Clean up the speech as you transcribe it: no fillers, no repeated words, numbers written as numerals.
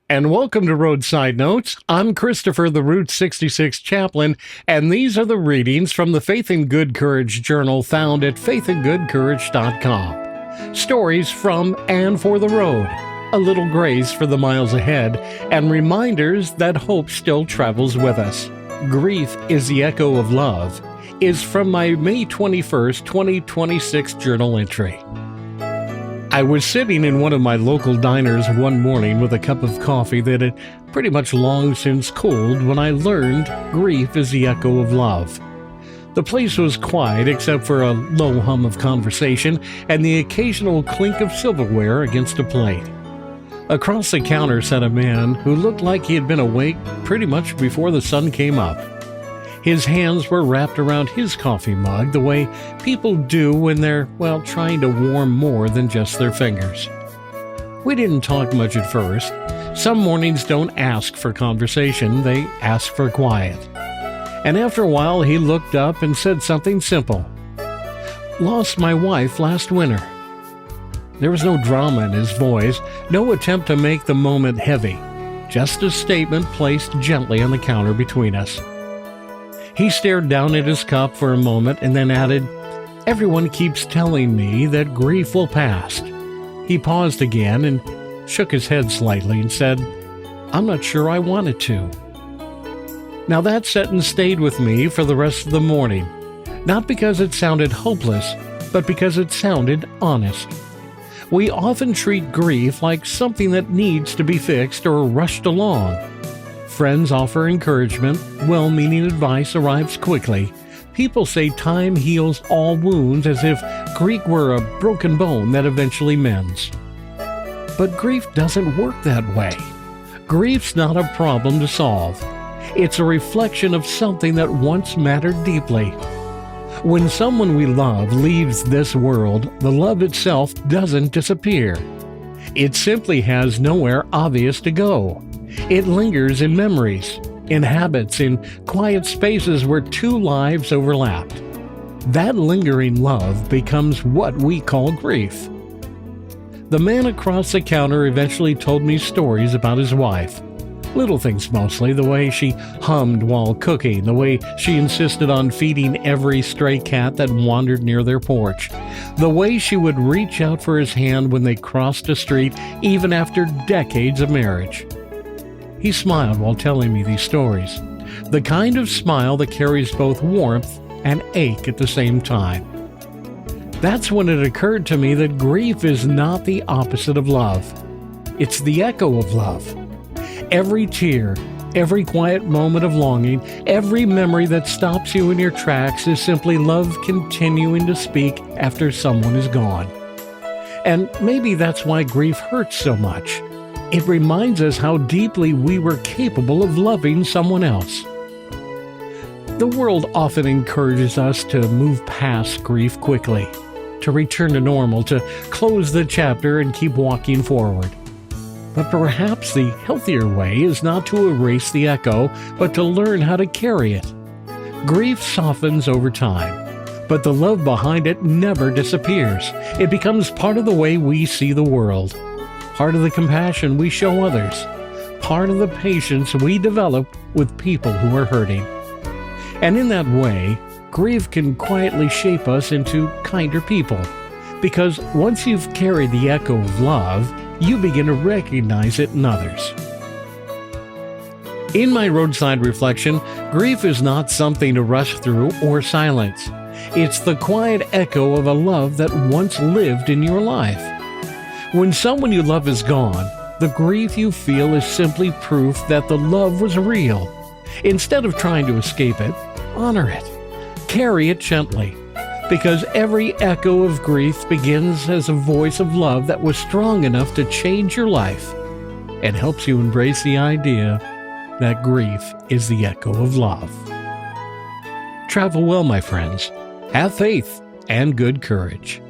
And welcome to Roadside Notes. I'm Christopher, the Route 66 chaplain, and these are the readings from the Faith and Good Courage journal found at faithgoodcourage.com. Stories from and for the road, a little grace for the miles ahead, and reminders that hope still travels with us. Grief is the echo of love is from my May 21st, 2026 journal entry. I was sitting in one of my local diners one morning with a cup of coffee that had pretty much long since cooled when I learned grief is the echo of love. The place was quiet except for a low hum of conversation and the occasional clink of silverware against a plate. Across the counter sat a man who looked like he had been awake pretty much before the sun came up. His hands were wrapped around his coffee mug the way people do when they're, trying to warm more than just their fingers. We didn't talk much at first. Some mornings don't ask for conversation, they ask for quiet. And after a while, he looked up and said something simple. "Lost my wife last winter." There was no drama in his voice, no attempt to make the moment heavy, just a statement placed gently on the counter between us. He stared down at his cup for a moment and then added, "Everyone keeps telling me that grief will pass." He paused again and shook his head slightly and said, "I'm not sure I want it to." Now that sentence stayed with me for the rest of the morning, not because it sounded hopeless, but because it sounded honest. We often treat grief like something that needs to be fixed or rushed along. Friends offer encouragement, well-meaning advice arrives quickly. People say time heals all wounds as if grief were a broken bone that eventually mends. But grief doesn't work that way. Grief's not a problem to solve. It's a reflection of something that once mattered deeply. When someone we love leaves this world, the love itself doesn't disappear. It simply has nowhere obvious to go. It lingers in memories, in habits, in quiet spaces where two lives overlapped. That lingering love becomes what we call grief. The man across the counter eventually told me stories about his wife. Little things mostly, the way she hummed while cooking, the way she insisted on feeding every stray cat that wandered near their porch, the way she would reach out for his hand when they crossed a street even after decades of marriage. He smiled while telling me these stories, the kind of smile that carries both warmth and ache at the same time. That's when it occurred to me that grief is not the opposite of love. It's the echo of love. Every tear, every quiet moment of longing, every memory that stops you in your tracks is simply love continuing to speak after someone is gone. And maybe that's why grief hurts so much. It reminds us how deeply we were capable of loving someone else. The world often encourages us to move past grief quickly, to return to normal, to close the chapter and keep walking forward. But perhaps the healthier way is not to erase the echo, but to learn how to carry it. Grief softens over time, but the love behind it never disappears. It becomes part of the way we see the world, part of the compassion we show others, part of the patience we develop with people who are hurting. And in that way, grief can quietly shape us into kinder people, because once you've carried the echo of love, you begin to recognize it in others. In my roadside reflection, grief is not something to rush through or silence. It's the quiet echo of a love that once lived in your life. When someone you love is gone, the grief you feel is simply proof that the love was real. Instead of trying to escape it, honor it. Carry it gently. Because every echo of grief begins as a voice of love that was strong enough to change your life and helps you embrace the idea that grief is the echo of love. Travel well, my friends. Have faith and good courage.